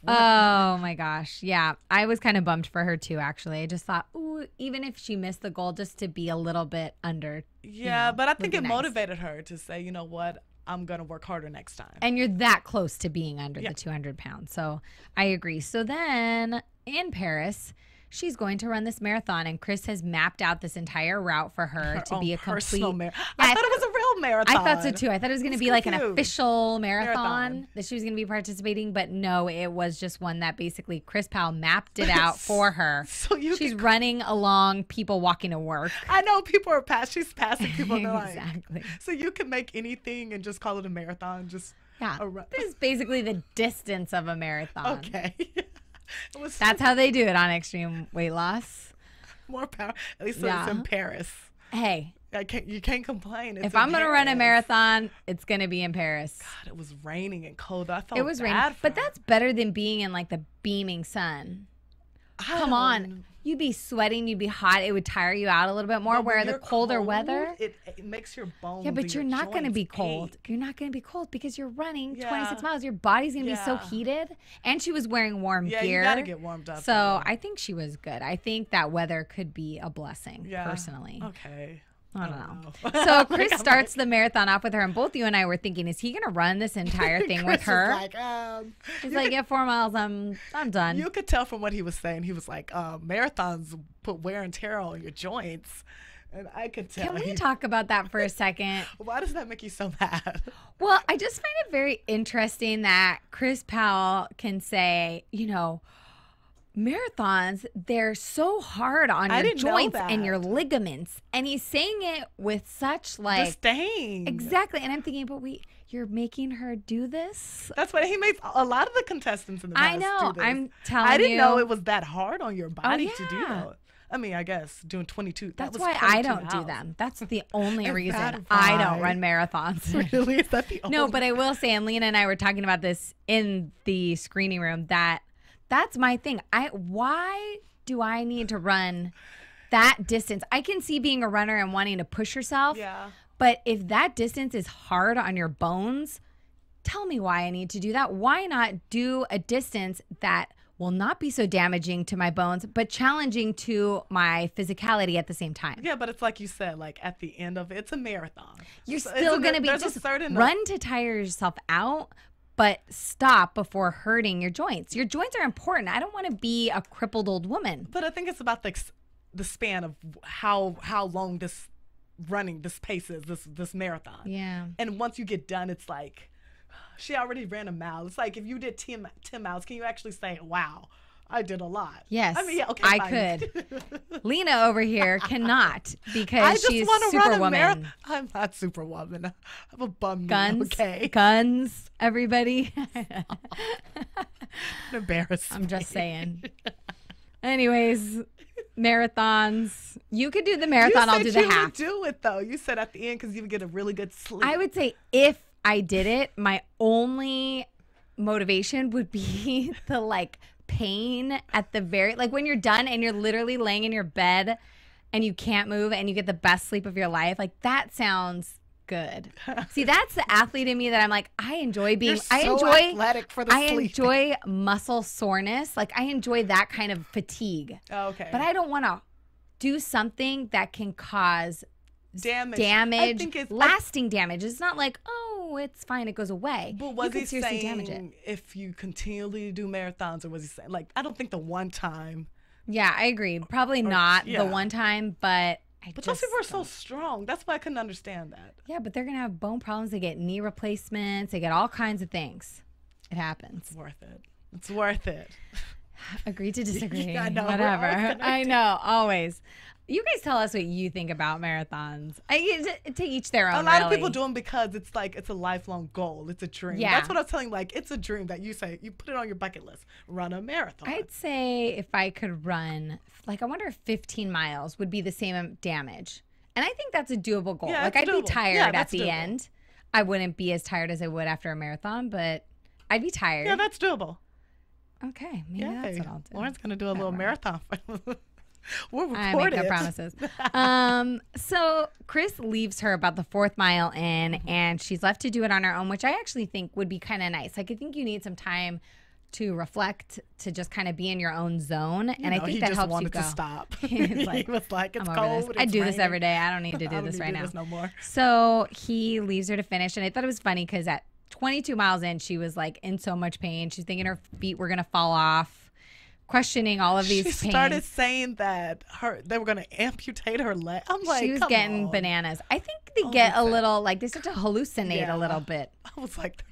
Oh, my gosh. Yeah, I was kind of bummed for her, too, actually. I just thought, ooh, even if she missed the goal, just to be a little bit under. Yeah, but I think it motivated her to say, you know what? I'm going to work harder next time. And you're that close to being under the 200 pounds. So I agree. So then in Paris, she's going to run this marathon, and Chris has mapped out this entire route for her to be a complete marathon. I thought it was a real marathon. I thought so too. I thought it was going to be like an official marathon that she was going to be participating, but no, it was just one that basically Chris Powell mapped it out for her. So she's running along people walking to work. I know people are she's passing people. Exactly. So you can make anything and just call it a marathon. Just this is basically the distance of a marathon. Okay. That's how they do it on Extreme Weight Loss. More power. At least it's in Paris. Hey. You can't complain. If I'm going to run a marathon, it's going to be in Paris. God, it was raining and cold. I felt it was raining. But that's better than being in like the beaming sun. Come on. You'd be sweating. You'd be hot. It would tire you out a little bit more. Where the colder weather. It makes your bones. Yeah, but you're not going to be cold. You're not going to be cold because you're running 26 miles. Your body's going to be so heated. And she was wearing warm gear. Yeah, you got to get warmed up. So I think she was good. I think that weather could be a blessing, personally. Okay. I don't know. So Chris starts the marathon off with her, and both you and I were thinking, is he going to run this entire thing with her? He's like, yeah, 4 miles, I'm done. You could tell from what he was saying. He was like, marathons put wear and tear on your joints. And I could tell. Can we talk about that for a second? Why does that make you so mad? Well, I just find it very interesting that Chris Powell can say, you know, marathons, they're so hard on your joints and your ligaments. And he's saying it with such like disdain. Exactly. And I'm thinking, but you're making her do this? That's what he makes a lot of the contestants in the past I know. do this. I'm telling you. I didn't know it was that hard on your body to do that. I mean, I guess doing 22. That's why I don't do them. That's the only reason I don't run marathons. Really? Is that the only? No, but I will say, and Lina and I were talking about this in the screening room, that's my thing. Why do I need to run that distance? I can see being a runner and wanting to push yourself. Yeah. But if that distance is hard on your bones, tell me why I need to do that. Why not do a distance that will not be so damaging to my bones, but challenging to my physicality at the same time? Yeah, but it's like you said, like at the end of it, it's a marathon. You're still going to be just run to tire yourself out, but stop before hurting your joints. Your joints are important. I don't want to be a crippled old woman. But I think it's about the span of how long this pace is, this marathon. Yeah. And once you get done, it's like, she already ran a mile. It's like if you did 10 miles, can you actually say, wow, I did a lot? Yes. I mean, yeah, okay, I fine. could. Lina over here cannot because I just she's want to run a Superwoman. marathon. I'm not Superwoman. I'm a bum. Guns. Okay. Guns, everybody. Embarrassed. I'm just saying. Anyways, marathons. You could do the marathon. I'll do the half. You would do it though. You said at the end because you would get a really good sleep. I would say if I did it, my only motivation would be the like pain at the very, like when you're done and you're literally laying in your bed and you can't move and you get the best sleep of your life. Like that sounds good. See, that's the athlete in me that I'm like, I enjoy being, I enjoy athletic for the I sleep. enjoy muscle soreness. Like I enjoy that kind of fatigue. Oh, okay. But I don't want to do something that can cause damage. I think it's lasting damage. It's not like, oh, it's fine, it goes away. But was he seriously saying damage it. if you continually do marathons, or was he saying like, I don't think the one time. Yeah, I agree. Probably not the one time, but those people are so strong. That's why I couldn't understand that. Yeah, but they're gonna have bone problems. They get knee replacements. They get all kinds of things. It happens. It's worth it. It's worth it. Agree to disagree. Yeah, I know. Whatever. I know. Always. You guys tell us what you think about marathons. To each their own. A lot of really. people do them because it's like it's a lifelong goal. It's a dream. Yeah. That's what I was telling. Like it's a dream that you say you put it on your bucket list. Run a marathon. I'd say if I could run, like I wonder if 15 miles would be the same damage. And I think that's a doable goal. Yeah, like it's I'd be doable. tired Yeah, at that's the doable. end. I wouldn't be as tired as I would after a marathon, but I'd be tired. Yeah, that's doable. Okay, maybe Yeah, that's what I'll do. Lauren's gonna do a little marathon. We'll I record make no it. promises. So Chris leaves her about the 4th mile in, and she's left to do it on her own, which I actually think would be kind of nice. Like I think you need some time to reflect, to just kind of be in your own zone, and I think he that just helps wanted you go. to stop. He's like, he was like, "It's I'm over cold. this. I it's do this raining. every day. I don't need to do I don't this need right to do now." this no more. So he leaves her to finish, and I thought it was funny because at 22 miles in, she was like in so much pain. She's thinking her feet were gonna fall off, questioning all of these pains. She started saying that they were gonna amputate her leg. I'm like, she was come getting on. bananas. I think they get a little like they start to hallucinate a little bit. I was like,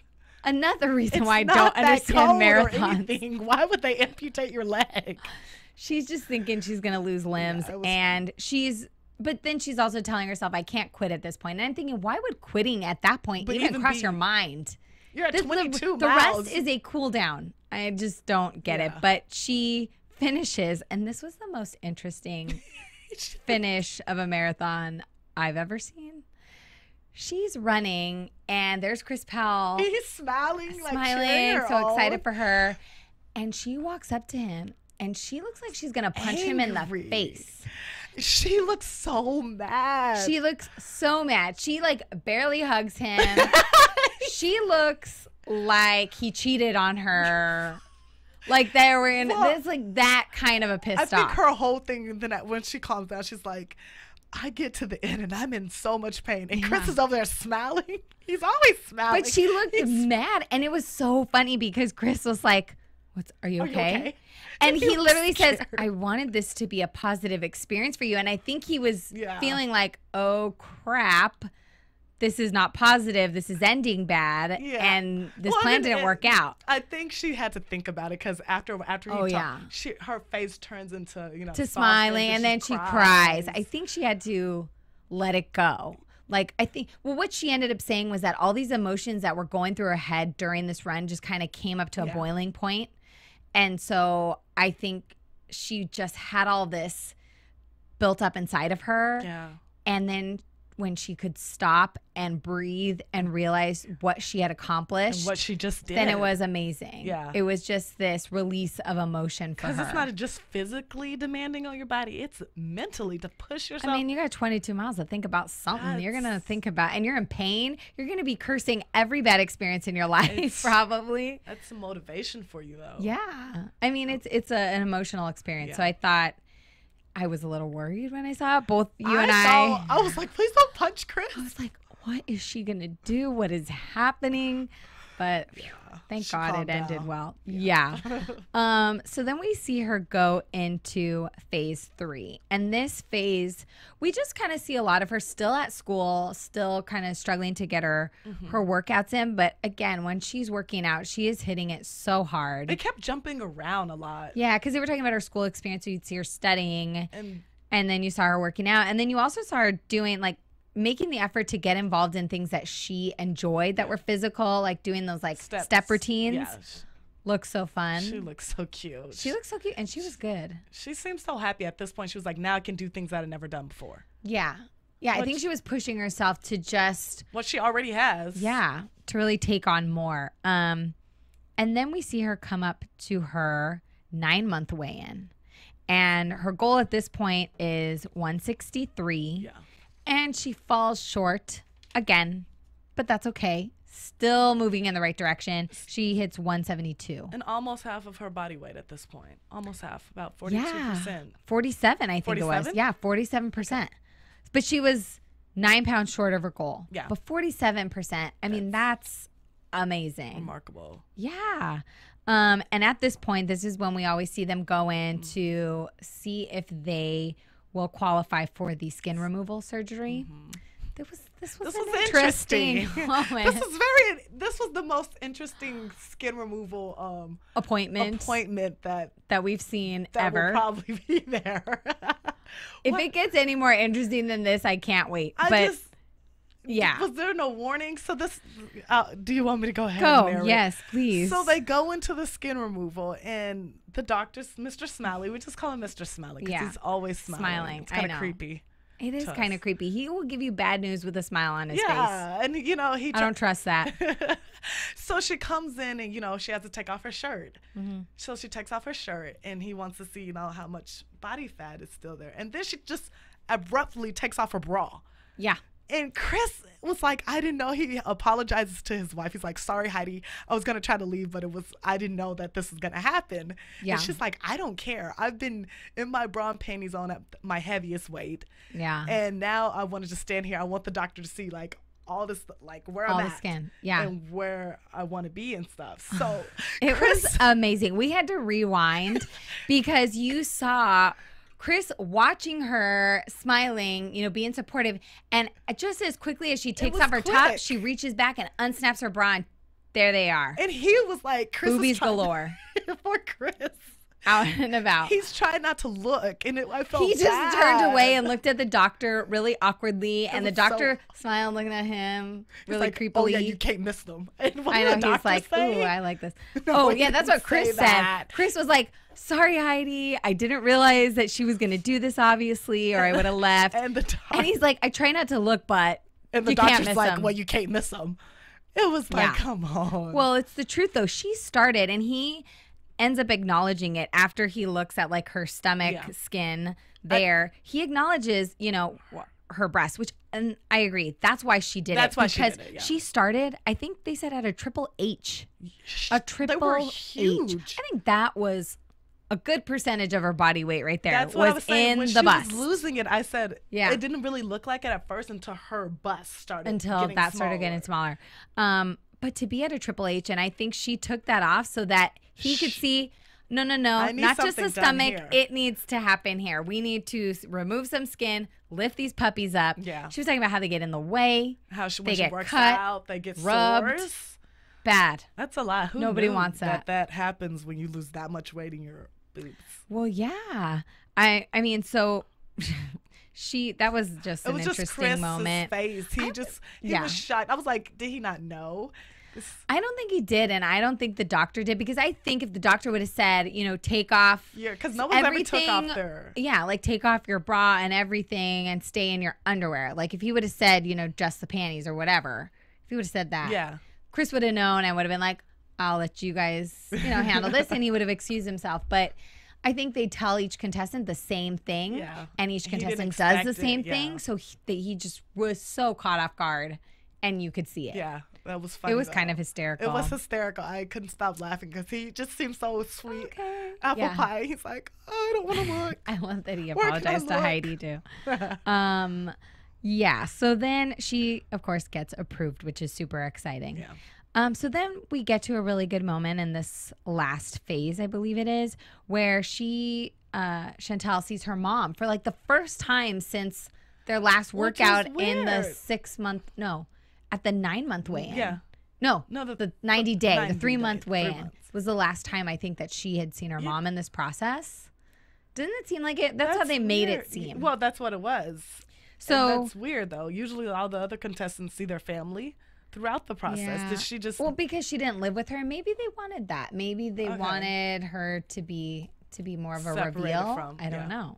Another reason it's why I not don't that understand cold or marathons. anything. Why would they amputate your leg? She's just thinking she's going to lose limbs. And but then she's also telling herself, I can't quit at this point. And I'm thinking, why would quitting at that point even cross your mind? You're at 22 the miles. rest is a cool down. I just don't get it. But she finishes, and this was the most interesting finish of a marathon I've ever seen. She's running, and there's Chris Powell. He's smiling, smiling, like so excited for her. And she walks up to him, and she looks like she's gonna punch him in the face. She looks so mad. She looks so mad. She like barely hugs him. She looks like he cheated on her. Like they were in this, like that kind of a pissed off. I think her whole thing, then when she calms down, she's like, I get to the end and I'm in so much pain. And Chris is over there smiling. He's always smiling. But she looked mad. And it was so funny because Chris was like, are you okay? And he literally says, I wanted this to be a positive experience for you. And I think he was feeling like, oh, crap. This is not positive. This is ending bad. Yeah. And this plan didn't work out. I think she had to think about it because after he talked, her face turns into, to smiling, and then she cries. I think she had to let it go. Like, I think, what she ended up saying was that all these emotions that were going through her head during this run just kind of came up to a boiling point. And so I think she just had all this built up inside of her. Yeah. And then when she could stop and breathe and realize what she had accomplished, And what she just did. then it was amazing. Yeah. It was just this release of emotion for her. Because it's not just physically demanding on your body. It's mentally to push yourself. I mean, you got 22 miles to think about something. You're going to think about, and you're in pain. You're going to be cursing every bad experience in your life, probably. That's some motivation for you, though. Yeah. I mean, it's an emotional experience. Yeah. So I thought, I was a little worried when I saw it. Both you and I. I was like, please don't punch Chris. I was like, what is she going to do? What is happening? But thank God it ended well. Yeah. So then we see her go into phase 3. And this phase, we just kind of see a lot of her still at school, still kind of struggling to get her workouts in. But again, when she's working out, she is hitting it so hard. It kept jumping around a lot. Yeah, because they were talking about her school experience. So you'd see her studying, and then you saw her working out. And then you also saw her doing, like, making the effort to get involved in things that she enjoyed that were physical, like doing those like step routines. Yes. Looks so fun. She looks so cute. She looks so cute, and she was good. She seems so happy at this point. She was like, now I can do things that I've never done before. Yeah. Yeah, I think she was pushing herself to just... what she already has. Yeah, to really take on more. And then we see her come up to her 9-month weigh-in. And her goal at this point is 163. Yeah. And she falls short again, but that's okay. Still moving in the right direction. She hits 172. And almost half of her body weight at this point. Almost half, about 42%. Yeah, 47, I think 47? It was. Yeah, 47%. But she was 9 pounds short of her goal. Yeah. But 47%, I mean, that's amazing. Remarkable. Yeah. And at this point, this is when we always see them go in to see if they will qualify for the skin removal surgery. This was an interesting moment. This was the most interesting skin removal appointment that we've seen ever. Will probably be there. If it gets any more interesting than this, I can't wait. Yeah. Was there no warning? So this, do you want me to go ahead? Go, yes, please. So they go into the skin removal, and the doctor's Mr. Smiley. We just call him Mr. Smiley because he's always smiling. It's kind of creepy. It is kind of creepy. He will give you bad news with a smile on his face. Yeah, and I don't trust that. So she comes in, and she has to take off her shirt. So she takes off her shirt, and he wants to see how much body fat is still there, and then she just abruptly takes off her bra. Yeah. And Chris was like, I didn't know. He apologizes to his wife. He's like, sorry, Heidi. I was going to try to leave, but I didn't know that this was going to happen. Yeah. And she's like, I don't care. I've been in my bra and panties on at my heaviest weight. Yeah. And now I want to just stand here. I want the doctor to see all this, where I'm at. All the skin. Yeah. And where I want to be and stuff. So it was amazing. We had to rewind because you saw Chris watching her smiling, being supportive, and just as quickly as she takes off her top, she reaches back and unsnaps her bra, and there they are. And he was like, Chris boobies galore. For Chris. Out and about. He's trying not to look, and I felt He just turned away and looked at the doctor really awkwardly, and the doctor smiled looking at him really creepily. Oh, yeah, you can't miss them. And I know, he's like, ooh, I like this. No, yeah, that's what Chris said. Chris was like, sorry, Heidi, I didn't realize that she was going to do this, obviously, or I would have left. And he's like, I try not to look, but and the you doctor's can't miss like, them. well, you can't miss them. It was like, come on. Well, it's the truth, though. She started, and he ends up acknowledging it after he looks at her stomach skin there. He acknowledges, her breast, which, and I agree, that's why she did it. That's why she did it, she started, I think they said, at a triple H. A triple they were huge. H. I think that was a good percentage of her body weight right there. That's what I was saying. When the bust. She was losing it, I said, it didn't really look like it at first until her bust started started getting smaller. But to be at a triple H, and I think she took that off so that he could see, no, not just the stomach. It needs to happen here. We need to remove some skin, lift these puppies up. Yeah. She was talking about how they get in the way. When she works out, they get rubbed. Sores. Bad. That's a lot. Nobody wants that. That happens when you lose that much weight in your boobs. Well, yeah. I mean, so that was just an interesting moment. Face. He was shocked. I was like, did he not know? I don't think he did, and I don't think the doctor did, because I think if the doctor would have said, take off, because no one ever took off their, like take off your bra and everything and stay in your underwear. Like if he would have said, just the panties or whatever, if he would have said that, Chris would have known and would have been like, I'll let you guys, handle this, and he would have excused himself. But I think they tell each contestant the same thing, and each contestant does the same thing. So he just was so caught off guard, and you could see it. Yeah, that was funny. It was kind of hysterical. It was hysterical. I couldn't stop laughing because he just seemed so sweet. Apple pie. He's like, I don't want to look. I love that he apologized to Heidi too. So then she, of course, gets approved, which is super exciting. Yeah. So then we get to a really good moment in this last phase, I believe it is, where Chantell sees her mom for like the first time since their last workout in the 9-month weigh-in. Yeah. No, the 90-day, the 3-month weigh-in was the last time I think that she had seen her mom in this process. Didn't it seem like it? That's how they made it seem. Well, that's what it was. So and that's weird, though. Usually all the other contestants see their family throughout the process. Yeah. Did she just... Well, because she didn't live with her. Maybe they wanted that. Maybe they wanted her to be more of a reveal. I don't know.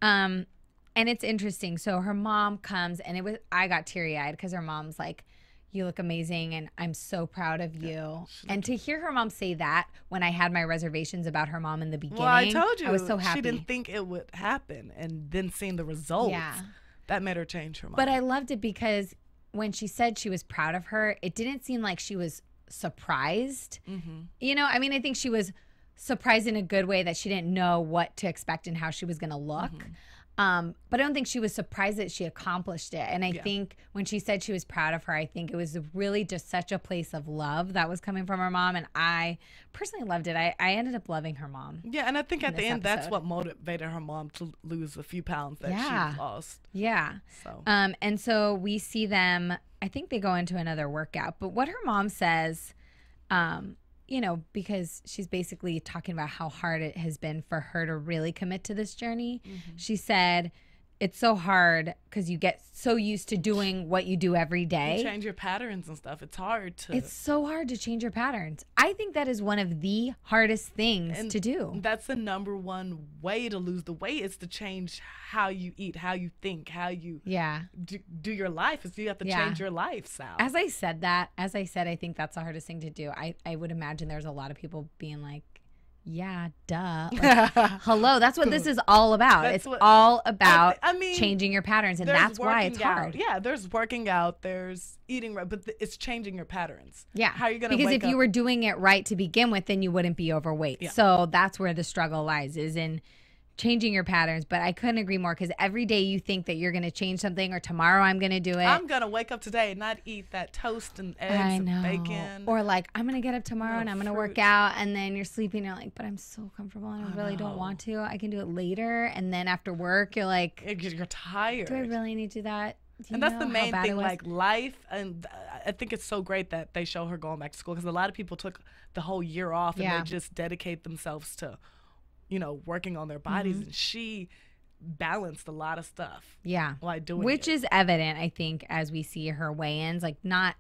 And it's interesting. So her mom comes, and I got teary-eyed because her mom's like, you look amazing, and I'm so proud of you. And to hear her mom say that when I had my reservations about her mom in the beginning, I told you, I was so happy. She didn't think it would happen, and then seeing the results, that made her change her mind. But I loved it because when she said she was proud of her, it didn't seem like she was surprised. Mm-hmm. I mean, I think she was surprised in a good way that she didn't know what to expect and how she was going to look. Mm-hmm. But I don't think she was surprised that she accomplished it. And I think when she said she was proud of her, I think it was really just such a place of love that was coming from her mom. And I personally loved it. I ended up loving her mom. Yeah, and I think at the end, that's what motivated her mom to lose a few pounds that she lost. Yeah. So. And so we see them, I think they go into another workout. But what her mom says, because she's basically talking about how hard it has been for her to really commit to this journey. Mm-hmm. She said, it's so hard because you get so used to doing what you do every day. You change your patterns and stuff. It's hard to. It's so hard to change your patterns. I think that is one of the hardest things to do. That's the number one way to lose the weight, is to change how you eat, how you think, how you do your life. Is you have to change your lifestyle. As I said, I think that's the hardest thing to do. I would imagine there's a lot of people being like, yeah, duh. Like, hello, that's what this is all about. It's all about changing your patterns, and that's why it's hard. Yeah, there's working out, there's eating right, but it's changing your patterns. Yeah. How are you going to Because if you were doing it right to begin with, then you wouldn't be overweight. Yeah. So that's where the struggle lies, is in changing your patterns. But I couldn't agree more, because every day you think that you're going to change something, or tomorrow I'm going to do it. I'm going to wake up today and not eat that toast and eggs and bacon. Or like, I'm going to get up tomorrow and I'm going to work out, and then you're sleeping and you're like, but I'm so comfortable and I really don't want to. I can do it later. And then after work, you're like, you're tired. Do I really need to do that? And that's the main thing, like life. And I think it's so great that they show her going back to school, because a lot of people took the whole year off and they just dedicate themselves to working on their bodies, and she balanced a lot of stuff. Yeah. While doing Which is evident, I think, as we see her weigh-ins, like not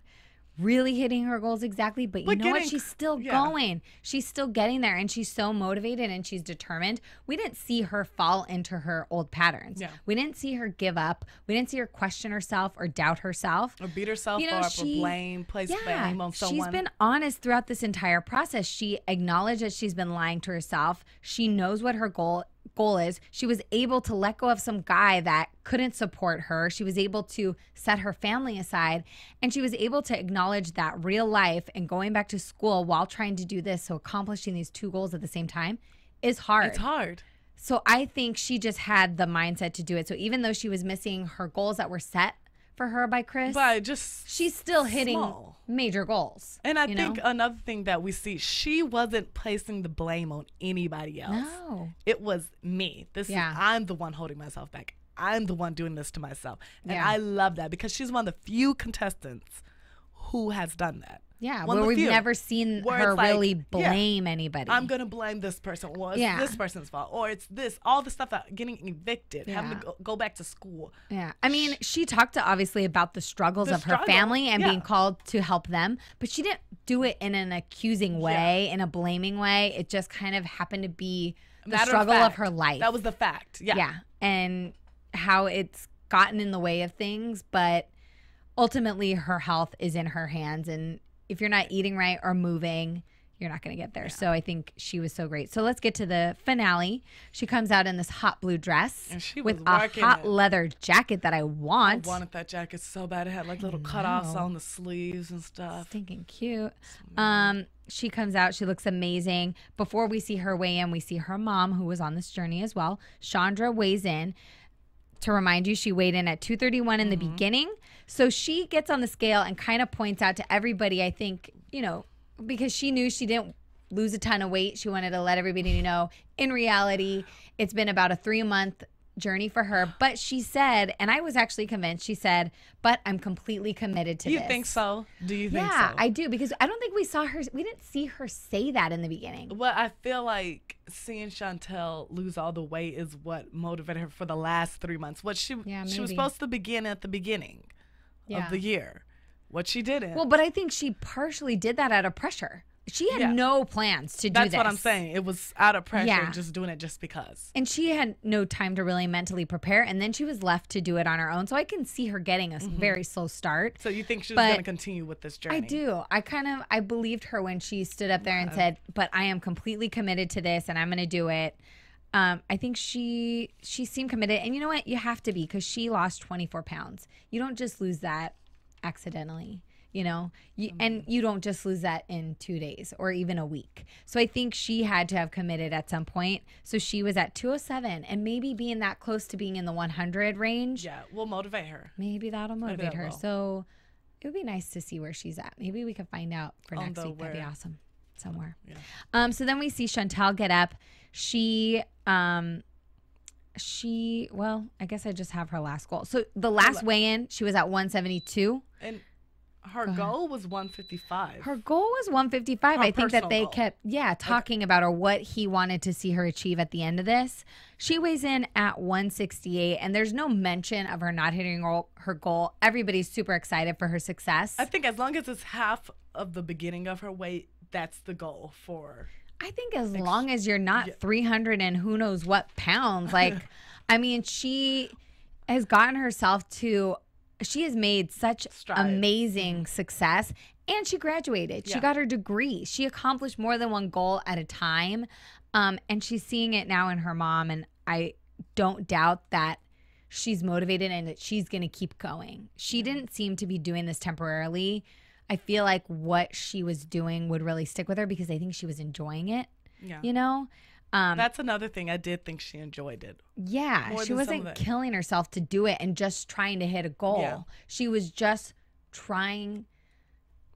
really hitting her goals exactly, but you know what? She's still going. She's still getting there, and she's so motivated and she's determined. We didn't see her fall into her old patterns. Yeah. We didn't see her give up. We didn't see her question herself or doubt herself. Or beat herself up or place blame on someone. She's been honest throughout this entire process. She acknowledged that she's been lying to herself. She knows what her goal is. She was able to let go of some guy that couldn't support her. She was able to set her family aside, and she was able to acknowledge that real life and going back to school while trying to do this, so accomplishing these two goals at the same time, is hard. It's hard. So I think she just had the mindset to do it. So even though she was missing her goals that were set for her by Chris, but she's still hitting major goals. And I think another thing that we see, she wasn't placing the blame on anybody else. No. It was me. I'm the one holding myself back. I'm the one doing this to myself. And I love that, because she's one of the few contestants who has done that. Yeah, One where of the we've few. never seen Where her it's like, really blame anybody. I'm going to blame this person. Well, it's this person's fault. Or it's this. All the stuff that getting evicted, having to go back to school. Yeah. I mean, she talked obviously about the struggles of her family and being called to help them, but she didn't do it in an accusing way, in a blaming way. It just kind of happened to be the struggle of her life. That was the fact. Yeah. Yeah. And how it's gotten in the way of things, but ultimately her health is in her hands, and if you're not eating right or moving, you're not going to get there. So I think she was so great. So let's get to the finale. She comes out in this hot blue dress and she with was a hot leather jacket that I want. I wanted that jacket so bad. It had like little cutoffs on the sleeves and stuff. Stinking cute. She comes out. She looks amazing. Before we see her weigh in, we see her mom, who was on this journey as well. Chandra weighs in. To remind you, she weighed in at 231 in the beginning. So she gets on the scale and kind of points out to everybody, I think, you know, because she knew she didn't lose a ton of weight. She wanted to let everybody know, in reality, it's been about a 3-month journey for her. But she said, and I was actually convinced, she said, but I'm completely committed to this. You think so? Do you think so? Yeah, I do, because I don't think we didn't see her say that in the beginning. Well, I feel like seeing Chantell lose all the weight is what motivated her for the last 3 months. She was supposed to begin at the beginning of the year. What she didn't. Well, but I think she partially did that out of pressure. She had no plans to do this. That's what I'm saying. It was out of pressure, just doing it just because. And she had no time to really mentally prepare, and then she was left to do it on her own. So I can see her getting a very slow start. So you think she was going to continue with this journey? I do. I believed her when she stood up there and said, but I am completely committed to this, and I'm going to do it. I think she seemed committed. And you know what? You have to be, because she lost 24 pounds. You don't just lose that accidentally. You know, and you don't just lose that in 2 days or even a week. So I think she had to have committed at some point. So she was at 207, and maybe being that close to being in the 100 range. Yeah, will motivate her. Maybe that'll motivate her. So it would be nice to see where she's at. Maybe we could find out for next week. That'd be awesome. Somewhere. Yeah. So then we see Chantell get up. She, well, I guess I just have her last goal. So the last weigh-in, she was at 172. And her goal was 155. Her goal was 155. I think that they kept, talking about her, what he wanted to see her achieve at the end of this. She weighs in at 168, and there's no mention of her not hitting her goal. Everybody's super excited for her success. I think as long as it's half of the beginning of her weight, that's the goal for. I think as long as you're not 300 and who knows what pounds. Like, I mean, she has gotten herself to. She has made such amazing success, and she graduated. She got her degree. She accomplished more than one goal at a time, and she's seeing it now in her mom, and I don't doubt that she's motivated and that she's going to keep going. She didn't seem to be doing this temporarily. I feel like what she was doing would really stick with her because I think she was enjoying it, you know? That's another thing. I did think she enjoyed it. Yeah, she wasn't killing herself to do it and just trying to hit a goal. Yeah. She was just trying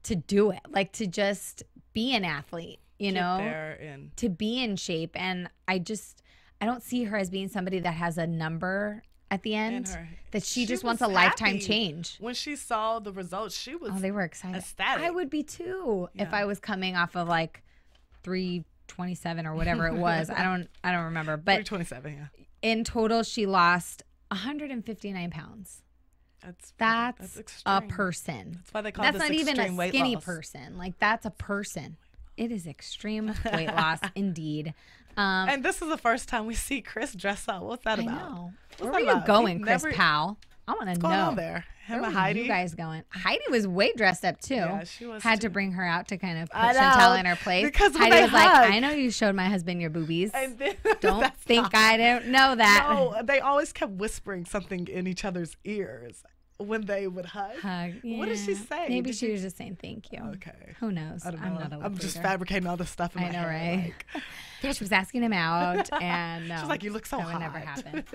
to do it, like to just be an athlete, you know, to be in shape. And I don't see her as being somebody that has a number at the end, that she just wants a lifetime change. When she saw the results, she was they were excited. Ecstatic. I would be too if I was coming off of like 327 or whatever it was. I don't remember. But 327, yeah. In total, she lost 159 pounds. That's a person. That's why they call that's this not even a skinny loss. person. Like, that's a person. It is extreme weight loss indeed. And this is the first time we see Chris dress up. What's that about? I know. Where are you going, Chris Powell? I want to know. What's going on there? Where and Heidi? You guys going? Heidi was way dressed up too. Yeah, she was. Had to bring her out to kind of put Chantell in her place. Because Heidi was like, I know you showed my husband your boobies. Don't think I don't know that. No, they always kept whispering something in each other's ears when they would hug. Yeah. What did she say? Maybe she was just saying thank you. Okay. Who knows? I don't know. I'm not a I'm just fabricating all this stuff in my head. Right? Like, she was asking him out, and no, she's like, "You look so hot." That would never happen.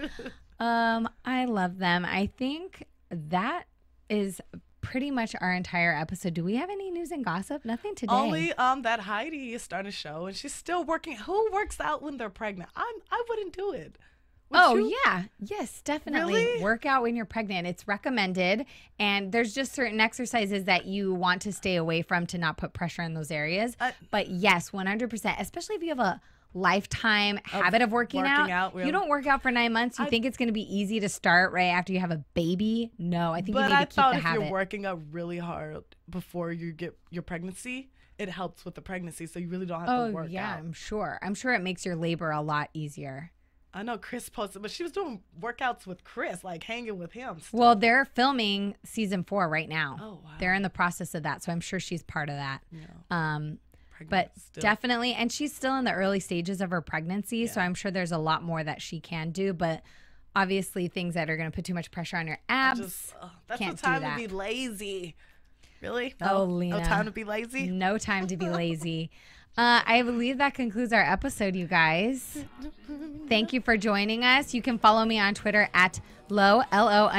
I love them. I think that is pretty much our entire episode. Do we have any news and gossip? Nothing today. Only that Heidi is starting a show, and she's still working. Who works out when they're pregnant? I wouldn't do it. Yeah. Yes, definitely. Really? Work out when you're pregnant. It's recommended. And there's just certain exercises that you want to stay away from to not put pressure in those areas. But yes, 100%, especially if you have a lifetime habit of working out. You don't work out for 9 months. You think it's going to be easy to start right after you have a baby? No, I think you need to keep the habit. But I thought if you're working out really hard before you get your pregnancy, it helps with the pregnancy, so you really don't have to work out. Oh, yeah, I'm sure. I'm sure it makes your labor a lot easier. I know Chris posted, but she was doing workouts with Chris, like hanging with him. Still. Well, they're filming season 4 right now. Oh, wow. They're in the process of that, so I'm sure she's part of that. Yeah. But definitely, and she's still in the early stages of her pregnancy, so I'm sure there's a lot more that she can do, but obviously things that are going to put too much pressure on your abs, that's can't the time do that. to be lazy. Really? No, Lina. No time to be lazy? No time to be lazy. I believe that concludes our episode, you guys. Thank you for joining us. You can follow me on Twitter at LO_VALLES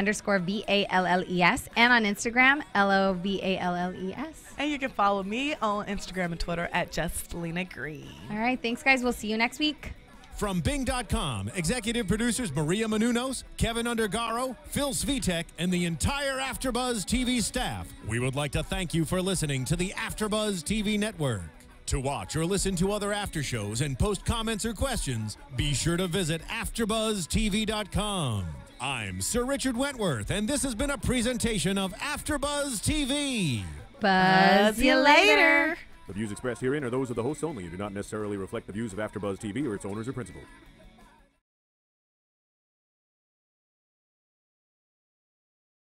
and on Instagram, LOVALLES. And you can follow me on Instagram and Twitter at just Lina Green. All right. Thanks, guys. We'll see you next week. From Bing.com, executive producers Maria Menounos, Kevin Undergaro, Phil Svitek, and the entire AfterBuzz TV staff, we would like to thank you for listening to the AfterBuzz TV network. To watch or listen to other after shows and post comments or questions, be sure to visit AfterBuzzTV.com. I'm Sir Richard Wentworth, and this has been a presentation of AfterBuzz TV. Buzz you later. The views expressed herein are those of the hosts only and do not necessarily reflect the views of AfterBuzz TV or its owners or principals.